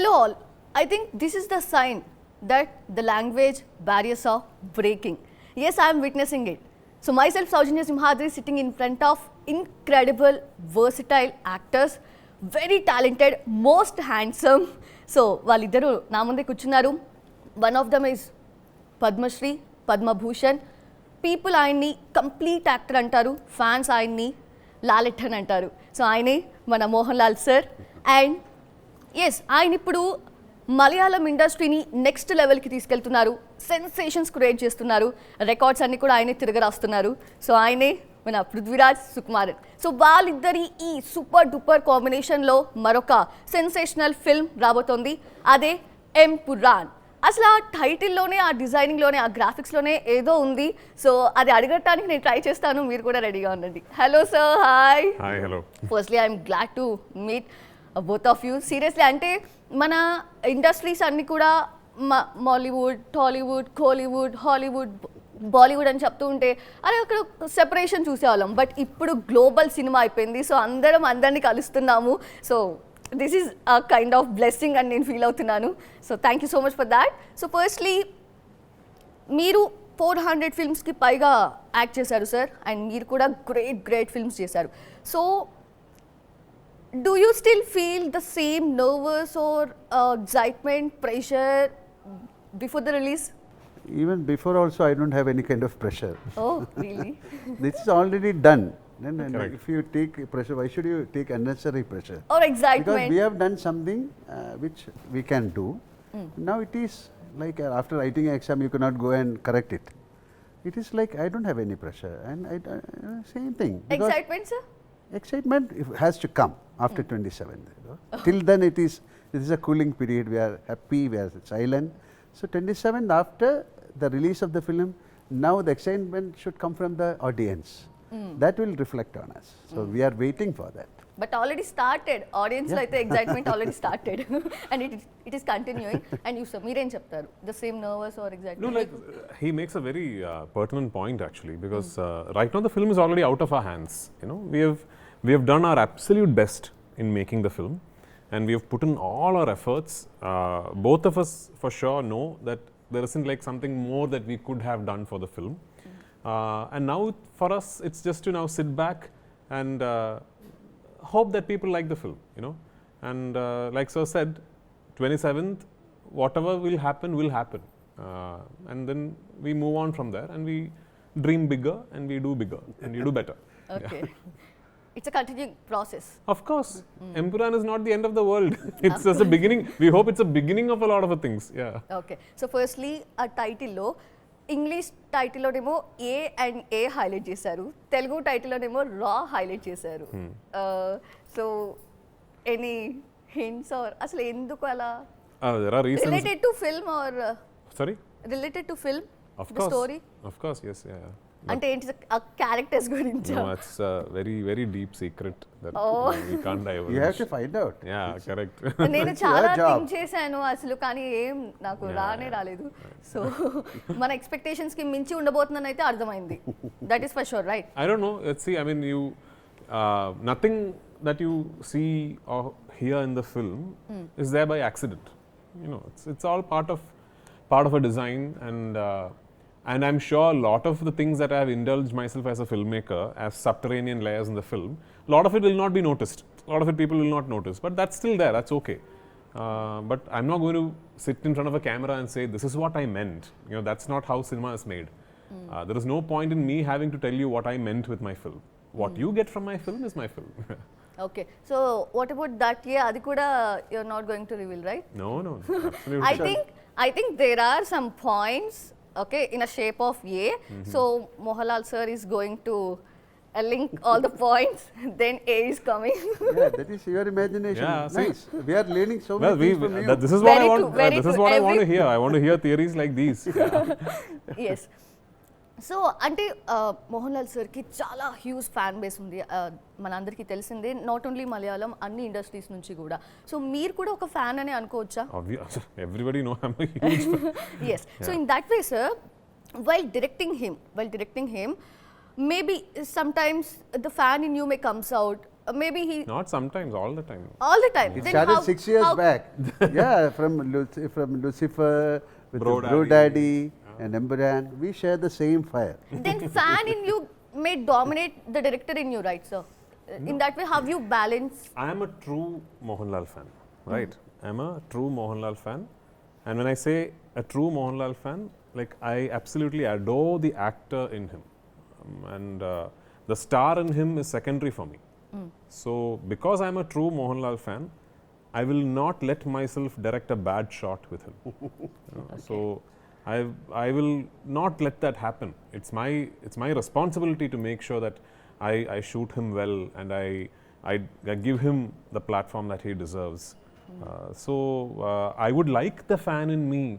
Hello all. I think this is the sign that the language barriers are breaking. Yes, I am witnessing it. So myself, Saujanya Simhadri, sitting in front of incredible, versatile actors, very talented, most handsome. So వాళ్ళిద్దరు నా ముందే కూర్చున్నారు. One of them is Padmashri, Padma Bhushan. People ఆయన్ని complete actor అంటారు, fans ఆయన్ని లాలెట్టన్ అంటారు. So ఆయనే మన Mohan Lal sir. And yes, ఆయన ఇప్పుడు మలయాళం ఇండస్ట్రీని నెక్స్ట్ లెవెల్కి తీసుకెళ్తున్నారు, సెన్సేషన్స్ క్రియేట్ చేస్తున్నారు, రికార్డ్స్ అన్ని కూడా ఆయనే తిరగరాస్తున్నారు. సో ఆయనే మన పృథ్వీరాజ్ సుకుమారన్. సో వాళ్ళిద్దరి ఈ సూపర్ డూపర్ కాంబినేషన్లో మరొక సెన్సేషనల్ ఫిల్మ్ రాబోతోంది, అదే ఎంపురాన్. అసలు ఆ టైటిల్లోనే, ఆ డిజైనింగ్లోనే, ఆ గ్రాఫిక్స్లోనే ఏదో ఉంది. సో అది అడగటానికి నేను ట్రై చేస్తాను, మీరు కూడా రెడీగా ఉండండి. Hello sir, hi. Hi, hello. Firstly I'm glad to meet both of you. Seriously, అంటే మన ఇండస్ట్రీస్ అన్నీ కూడా మాలీవుడ్, టాలీవుడ్, కోలీవుడ్, హాలీవుడ్, బాలీవుడ్ అని చెప్తూ ఉంటే అరే అక్కడ సెపరేషన్ చూసేవాళ్ళం. బట్ ఇప్పుడు గ్లోబల్ సినిమా అయిపోయింది. సో అందరం అందరినీ కలుస్తున్నాము. So this is a kind of blessing అని నేను ఫీల్ అవుతున్నాను. So thank you so much for that. So firstly, మీరు 400 ఫిల్మ్స్కి పైగా యాక్ట్ చేశారు సార్, అండ్ మీరు కూడా గ్రేట్ ఫిల్మ్స్ చేశారు. So do you still feel the same nervous or excitement, pressure before the release? Even before also I don't have any kind of pressure. Oh, really? This is already done. Then if you take pressure, why should you take unnecessary pressure? Or excitement? Because we have done something which we can do. Now it is like after writing an exam you cannot go and correct it. It is like I don't have any pressure, and same thing. Excitement, sir? Excitement has to come after 27th. Till then it is a cooling period. We are happy, we are silent. So 27th, after the release of the film, now the excitement should come from the audience. That will reflect on us. So we are waiting for that. But already started. Audience lo aithe excitement already started. And it is continuing. And you sir, meerem cheptaru, the same nervous or excitement? No, like he makes a very pertinent point actually, because right now the film is already out of our hands. You know, we have done our absolute best in making the film, and we have put in all our efforts. Both of us for sure know that there isn't like something more that we could have done for the film. And now for us it's just to now sit back and hope that people like the film, you know. And like sir said, 27th, whatever will happen, and then we move on from there, and we dream bigger, and we do bigger, and we do better. Okay. Yeah. It's a continuing process. Of course. Empuraan is not the end of the world. It's just a beginning. We hope it's a beginning of a lot of things. Yeah. Okay. So firstly, a title lo English టైటిల్లోనేమో A and A highlight చేశారు, తెలుగు టైటిల్లోనేమో రా highlight చేశారు. So any hints are అసలు ఎందుకు అలా? There are reasons. Related to film or sorry? Related to film? Of the course. Story? Of course, yes. Yeah. అంటే ఏంటి ఆ క్యారెక్టర్స్ గురించి? No, it's a very deep secret that we can't divulge. You have to find out. Yeah, correct. నేను చాలా think చేశాను అసలు, కానీ ఏం నాకు రాలేదు. సో మన ఎక్స్పెక్టేషన్స్ కి మించి ఉండబోతుందని అయితే అర్థమైంది. That is for sure, right? I don't know. Let's see. I mean, nothing that you see or hear in the film is there by accident. You know, it's all part of a design, and I'm sure a lot of the things that I have indulged myself as a filmmaker as subterranean layers in the film, a lot of it will not be noticed. A lot of it people will not notice, but that's still there. That's okay. But I'm not going to sit in front of a camera and say this is what I meant. You know, that's not how cinema is made. There is no point in me having to tell you what I meant with my film. What you get from my film is my film. Okay. So what about that? Yeah, adi kuda you're not going to reveal, right? No, absolutely. I think there are some points, okay, in a shape of A. So Mohanlal sir is going to link all the points, then A is coming. Yeah, that is your imagination. Yeah, nice. We are learning so many things from you. This is what Very I want. true, very This is true. what I want to hear. I want to hear theories like these. Yes. So అంటే మోహన్ లాల్ సార్కి చాలా huge fan base ఉంది, మనందరికీ తెలిసిందే. Not only Malayalam, అన్ని industries నుంచి కూడా. So మీరు కూడా ఒక ఫ్యాన్ అని అనుకోవచ్చా? Everybody know I'm a huge fan. Yes. So in that way, sir, while directing him, maybe sometimes the fan in you may comes out maybe he Not sometimes, all the time. all the time. It Then started how- 6 years how- back. Yeah, from Lucifer with Bro Bro Daddy. Daddy and Empuraan, we share the same fire. Then fan in you may dominate the director in you, right, sir? In that way, how you balance? I am a true Mohanlal fan, right? I am a true Mohanlal fan. And when I say a true Mohanlal fan, like I absolutely adore the actor in him. And the star in him is secondary for me. So, because I am a true Mohanlal fan, I will not let myself direct a bad shot with him. So, I will not let that happen. It's my responsibility to make sure that I shoot him well and I give him the platform that he deserves. I would like the fan in me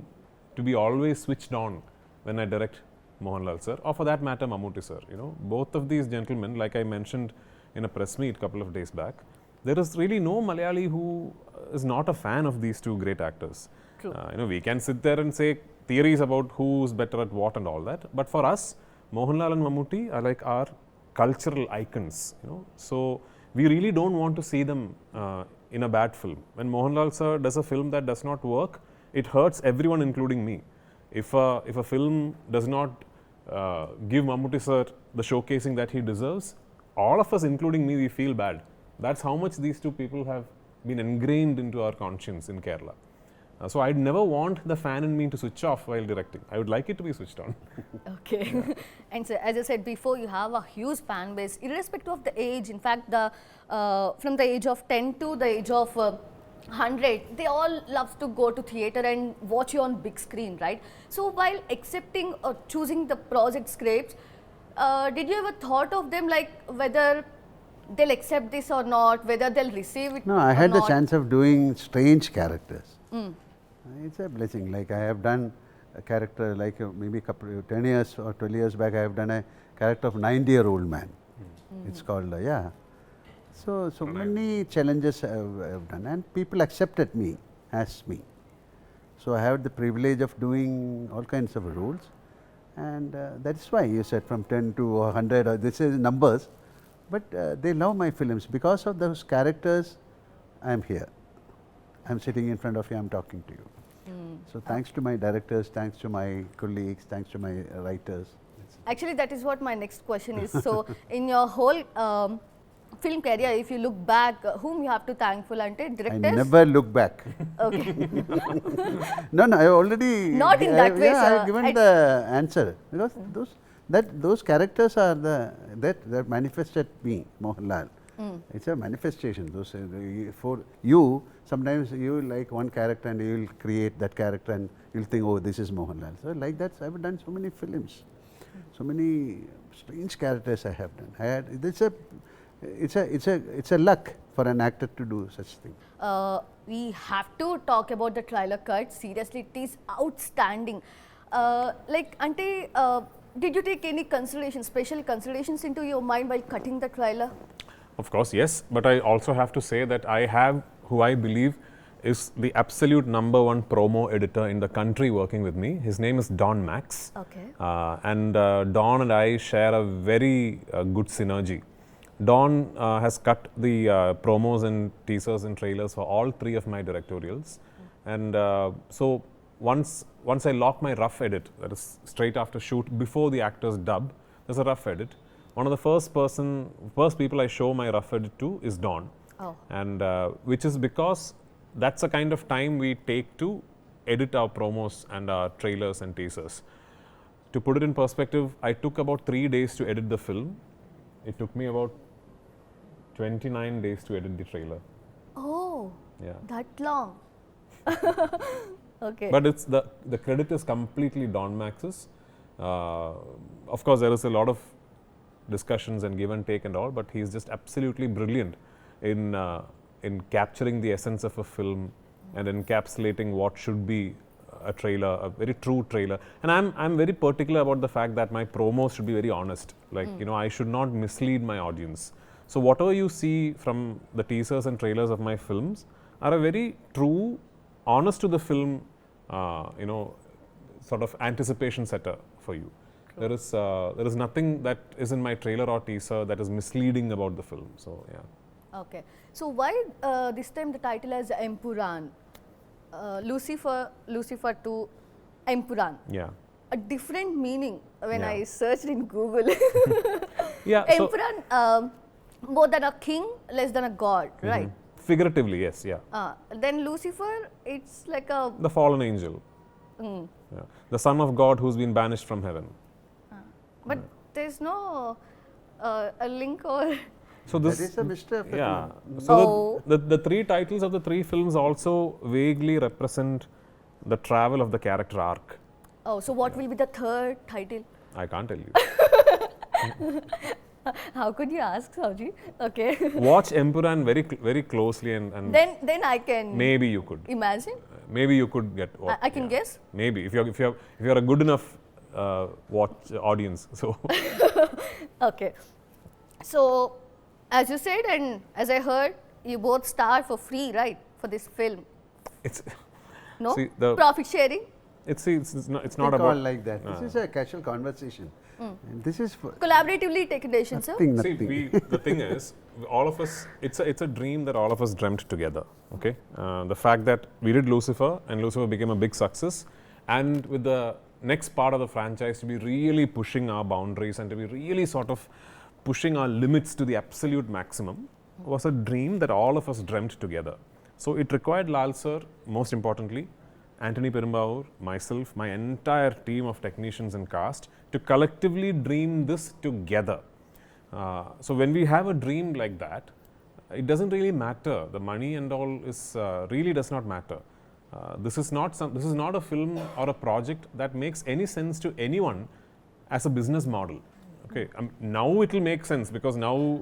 to be always switched on when I direct Mohanlal sir, or for that matter Mammootty sir. You know, both of these gentlemen, like I mentioned in a press meet a couple of days back, there is really no Malayali who is not a fan of these two great actors. True. You know, we can sit there and say theories about who's better at what and all that, but for us, Mohanlal and Mammootty are like our cultural icons. You know, so we really don't want to see them in a bad film. When Mohanlal sir does a film that does not work, it hurts everyone, including me. If a film does not give Mammootty sir the showcasing that he deserves, all of us, including me, we feel bad. That's how much these two people have been ingrained into our conscience in Kerala. So I'd never want the fan in me to switch off while directing. I would like it to be switched on. Okay. And so, as I said before, you have a huge fan base, irrespective of the age. In fact, from the age of 10 to the age of 100, they all love to go to theatre and watch you on big screen, right? So while accepting or choosing the project scripts, did you ever thought of them, like whether they'll accept this or not, whether they'll receive it? No, I or had the not? chance of doing strange characters. It's a blessing. Like I have done a character like maybe 10 years or 12 years back, I have done a character of 90-year-old man. It's called, yeah. So many challenges I have done, and people accepted me as me. So I have the privilege of doing all kinds of roles, and that's why you said from 10 to 100, this is numbers, but they love my films. Because of those characters, I am here. I am sitting in front of you, I am talking to you. So thanks to my directors, thanks to my colleagues, thanks to my writers. Actually, that is what my next question is. So, in your whole film career, if you look back, whom you have to thankful ante? I Directors? never look back. Okay. No, I already. Not in that way, yeah, I sir. have given the answer, because those characters are that manifested me, Mohanlal. It's a manifestation. Those for you, sometimes you like one character and you will create that character and you'll think, oh, this is Mohanlal. So like that, I've done so many films, so many strange characters I have done. It's a luck for an actor to do such thing. We have to talk about the trailer cut. Seriously, it is outstanding. Did you take any special considerations into your mind while cutting the trailer? Of course, yes. But I also have to say that I have who I believe is the absolute #1 promo editor in the country working with me. His name is Don Max. Okay. Don and I share a very good synergy. Don has cut the promos and teasers and trailers for all 3 of my directorials. And so once I lock my rough edit, that is straight after shoot, before the actors dub, there's a rough edit. One of the first people I show my rough edit to is Don. Oh. And which is because that's the kind of time we take to edit our promos and our trailers and teasers. To put it in perspective, I took about 3 days to edit the film. It took me about 29 days to edit the trailer. Oh, Yeah. that long. Okay. But it's the credit is completely Don Max's. Of course, there is a lot of discussions and give and take and all, but he's just absolutely brilliant in capturing the essence of a film and encapsulating what should be a trailer, a very true trailer. And I'm very particular about the fact that my promos should be very honest. Like, you know, I should not mislead my audience. So whatever you see from the teasers and trailers of my films are a very true, honest to the film, you know, sort of anticipation setter for you. There is nothing that is in my trailer or teaser that is misleading about the film. So yeah. Okay. So why this time the title as Empuraan? Lucifer to Empuraan. Yeah. A different meaning when Yeah. I searched in Google. Yeah. So Emperor, more than a king, less than a god, right? figuratively, yes. Yeah. Then Lucifer, it's like a. The fallen angel. Yeah. The son of God who's been banished from heaven. But there's no a link or. So That this. is the mystery of the Yeah. film. So the three titles of the three films also vaguely represent the travel of the character arc. Oh, so what will be the third title? I can't tell you. How could you ask, Sauji? Okay. Watch Empuraan very closely and then I can. maybe you could. Imagine. Maybe you could get. I can guess. Maybe if you're a good enough watch audience. So Okay. So, as you said, and as I heard, you both star for free, right? For this film. it's No? See, the- Profit sharing? it's not They about call like that. This is a casual conversation. And this is for Collaboratively taken decision, sir? nothing, See, nothing. the thing is, all of us, it's a dream that all of us dreamt together. Okay, the fact that we did Lucifer and Lucifer became a big success, and with the next part of the franchise to be really pushing our boundaries and to be really sort of pushing our limits to the absolute maximum was a dream that all of us dreamt together. So it required Lal sir, most importantly, Anthony Perumbaur, myself, my entire team of technicians and cast to collectively dream this together. So when we have a dream like that, it doesn't really matter. The money and all is really does not matter. This is not a film or a project that makes any sense to anyone as a business model. Okay, now it will make sense because now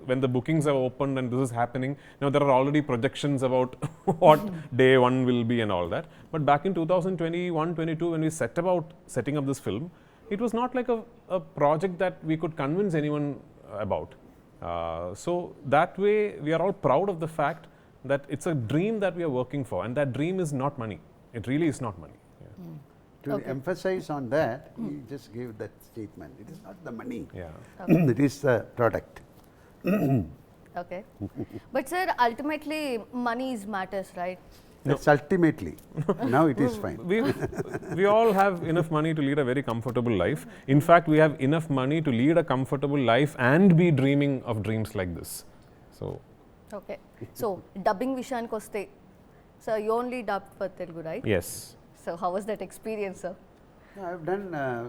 when the bookings have opened and this is happening, now there are already projections about what day one will be and all that. But back in 2021-22, when we set about setting up this film, it was not like a project that we could convince anyone about. So that way, we are all proud of the fact that it's a dream that we are working for, and that dream is not money. It really is not money. Yeah. To Okay. emphasize on that, he just gave that statement. It is not the money. Yeah. It is the product. Okay. But sir, ultimately, money is matters, right? That's ultimately. Now it is fine. We all have enough money to lead a very comfortable life. In fact, we have enough money to lead a comfortable life and be dreaming of dreams like this. So, Okay. So, dubbing Vishanki koste. So, you only dubbed for Telugu, right? yes. So, how was that experience, sir? No, I have done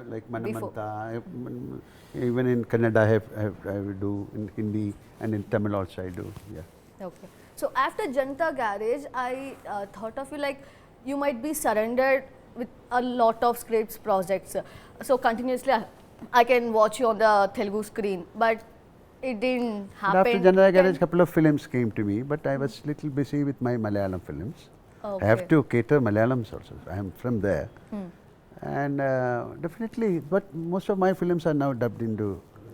like Before. Manamanta. Even in Kannada, I will do in Hindi, and in Tamil also I do. Yeah. Okay. So, after Janta Garage, I thought of you like you might be surrendered with a lot of scripts projects. So, continuously, I can watch you on the Telugu screen, but it didn't And happen. after Janta Garage, Then- couple of films came to me, but I was little busy with my Malayalam films. Okay. I have to cater Malayalams also. I am from there. And definitely, but most of my films are now dubbed into.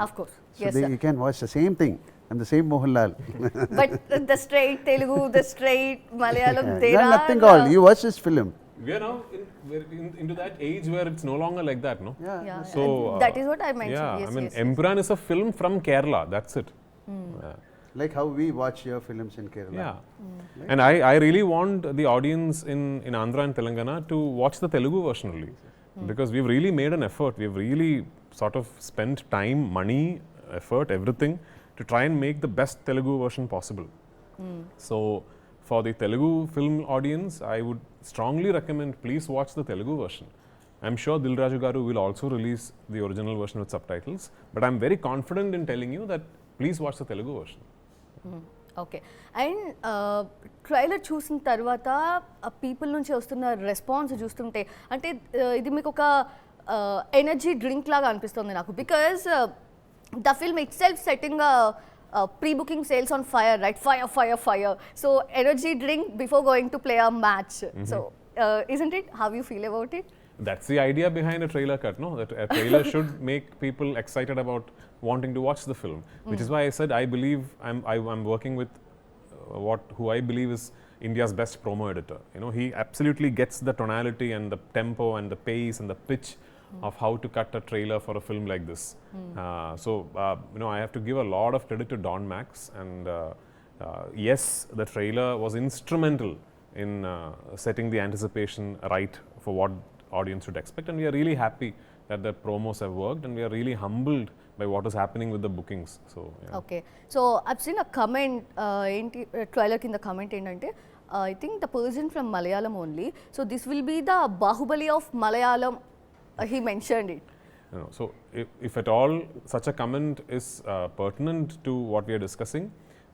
Of course. So Yes, they, sir. you can watch the same thing and the same Mohanlal. But the straight Telugu, the straight Malayalam, there Yeah, are nothing called. You watch this film. We are now into that age where it's no longer like that, no? Yeah. Yeah, So, that is what I mentioned. Yeah, Yes, I mean, yes, Empuraan is a film from Kerala. That's it. Yeah. Like how we watch your films in Kerala. Yeah. And I really want the audience in Andhra and Telangana to watch the Telugu version only. Because we've really made an effort. We've really sort of spent time, money, effort, everything to try and make the best Telugu version possible. So for the Telugu film audience, I would strongly recommend please watch the Telugu version. I'm sure Dilraju Garu will also release the original version with subtitles, but I'm very confident in telling you that please watch the Telugu version. Okay and trailer చూసిన తర్వాత people నుంచి వస్తున్న response చూస్తుంటే అంటే ఇది మీకు ఒక energy drink లాగా అనిపిస్తుంది నాకు because the film it self setting pre booking sales on fire right fire fire fire so energy drink before going to play a match so isn't it how you feel about it? That's the idea behind a trailer cut, no? That a trailer should make people excited about wanting to watch the film, which is why I said I believe I'm working with who I believe is India's best promo editor. You know, he absolutely gets the tonality and the tempo and the pace and the pitch of how to cut a trailer for a film like this. So you know, I have to give a lot of credit to Don Max, and Yes, the trailer was instrumental in setting the anticipation right for what audience should expect, and we are really happy that the promos have worked, and we are really humbled by what is happening with the bookings. So yeah. Okay, so I've seen a comment, trailer కింద comment ఏంటంటే I think the person from Malayalam only, so this will be the Bahubali of Malayalam, he mentioned it. So if at all such a comment is pertinent to what we are discussing,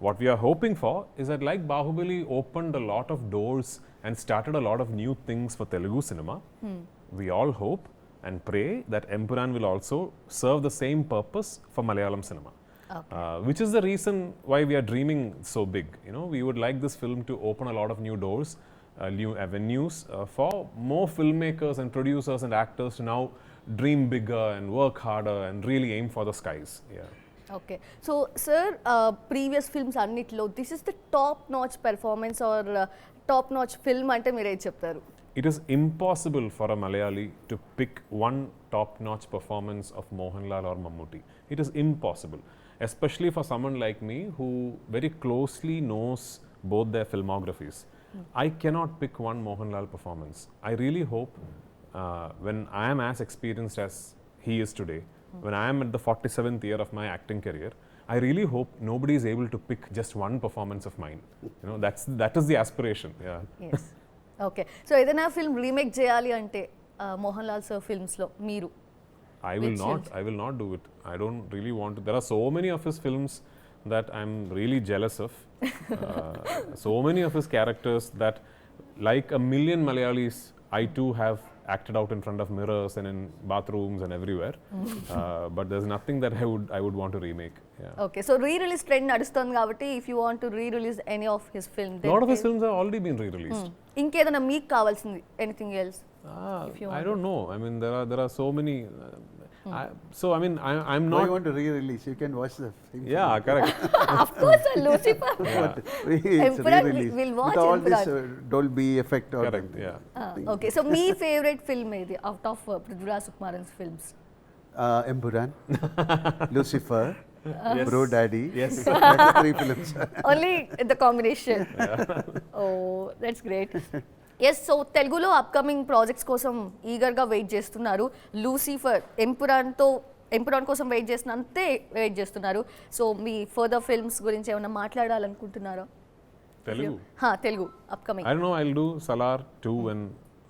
what we are hoping for is that like Bahubali opened a lot of doors and started a lot of new things for Telugu cinema, we all hope and pray that Empuraan will also serve the same purpose for Malayalam cinema. Okay. Which is the reason why we are dreaming so big. You know, we would like this film to open a lot of new doors, new avenues for more filmmakers and producers and actors to now dream bigger and work harder and really aim for the skies. Yeah. Okay, so sir, previous films అన్నిట్లో this is the top notch performance or top notch film అంటే మీరు ఏం చెప్తారు? It is impossible for a Malayali to pick one top notch performance of Mohanlal or Mammootty. It is impossible, especially for someone like me who very closely knows both their filmographies. I cannot pick one Mohanlal performance. I really hope when I am as experienced as he is today, when I am at the 47th year of my acting career, I really hope nobody is able to pick just one performance of mine. You know, that is the aspiration. Yeah. Yes. Okay, so ఏదైనా film remake చేయాలి అంటే Mohan Lal sir ఫిల్మ్స్లో మీరు I will not do it. I don't really want to. There are so many of his films that I'm really jealous of. So many of his characters that, like a million Malayalis, I too have acted out in front of mirrors and in bathrooms and everywhere. But there's nothing that I would want to remake. Yeah. Okay, so re-release trend నడుస్తుంది కాబట్టి if you want to re-release any of his film, A lot of his films have already been re-released. ఇంకేదైనా మీకు కావాల్సింది anything else? I don't know. I mean, there are so many. I'm Why not. you want to re-release? You can watch the film. Yeah, correct. Of course, Lucifer. It's Empuraan, re-release. we'll watch with all this Empuraan. Dolby effect or Correct. something. Yeah. Okay, so మీ favourite film ఏది out of Prithviraj Sukumaran's films? Empuraan, Lucifer, Yes. Bro Daddy. Yes. That's the 3 films. Only the combination. Oh, that's great. Yes, so తెలుగులో upcoming projects కోసం ఈగర్గా wait చేస్తున్నారు. Lucifer, Empuraan కోసం wait చేస్తున్నంతే wait చేస్తున్నారు. So మీ ఫర్దర్ ఫిల్మ్స్ గురించి ఏమైనా మాట్లాడాలనుకుంటున్నారా? Telugu. Telugu upcoming. I don't know. I'll do Salaar 2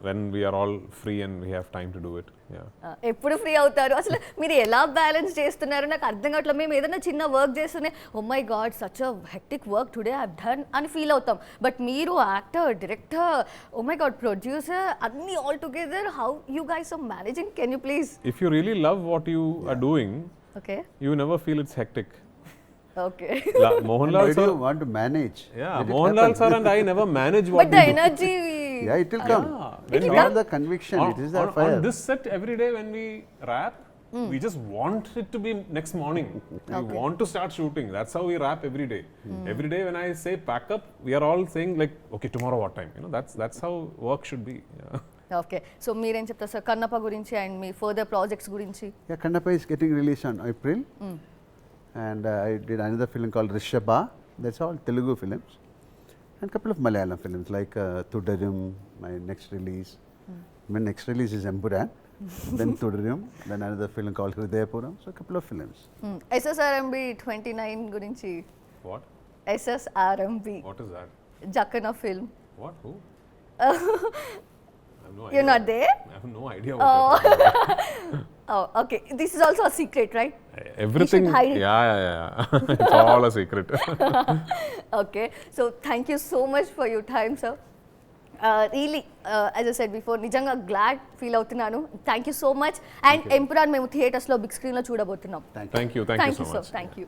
when we are all free and we have time to do it. Yeah. ఎప్పుడు ఫ్రీ అవుతారు? అసలు మీరు ఎలా బ్యాలెన్స్ చేస్తున్నారు నాకు అర్థం కావట్లేదు. మేము ఏదైనా చిన్న వర్క్ చేస్తూనే oh my god such a hectic work today I have done అని ఫీల్ అవుతాం. బట్ మీరు actor, director, oh my god producer, అన్నీ all together, how you guys are managing? Can you please? If you really love what you are doing, okay, you never feel it's hectic. Okay. Mohanlal Why do sir. you want to manage? Yeah, Let it Mohanlal happen. sir and I never manage what but the we do. Energy, Yeah, it will come. When It's we- all the conviction. It is the fire. on this set every day when we wrap, we just want it to be next morning. We want to start shooting. That's how we wrap every day. Every day when I say pack up, we are all saying like, okay, tomorrow what time? You know, that's how work should be. Yeah. Okay, so మీరేం చెప్తారు sir Kannappa గురించి and me further projects గురించి? Yeah, Kannappa is getting released on April. And I did another film called Rishabha. That's all Telugu films. And a couple of Malayalam films like Thudarum, my next release. My next release is Empuraan, then Thudarum, then another film called Hridayapuram. So a couple of films. SSRMB 29 గురించి. What? SSRMB, What is that? Jakkana film. What? Who? I have no idea. You're not there? I have no idea what you're talking about. Oh, okay. This is also a secret, right? Everything. You should hide it. Yeah. It's all a secret. Okay. So thank you so much for your time, sir. Really, as I said before, నిజంగా glad feel అవుతున్నాను. Thank you so much. And Empuraan మేము థియేటర్స్లో big స్క్రీన్లో చూడబోతున్నాం. Thank you so much. Thank you.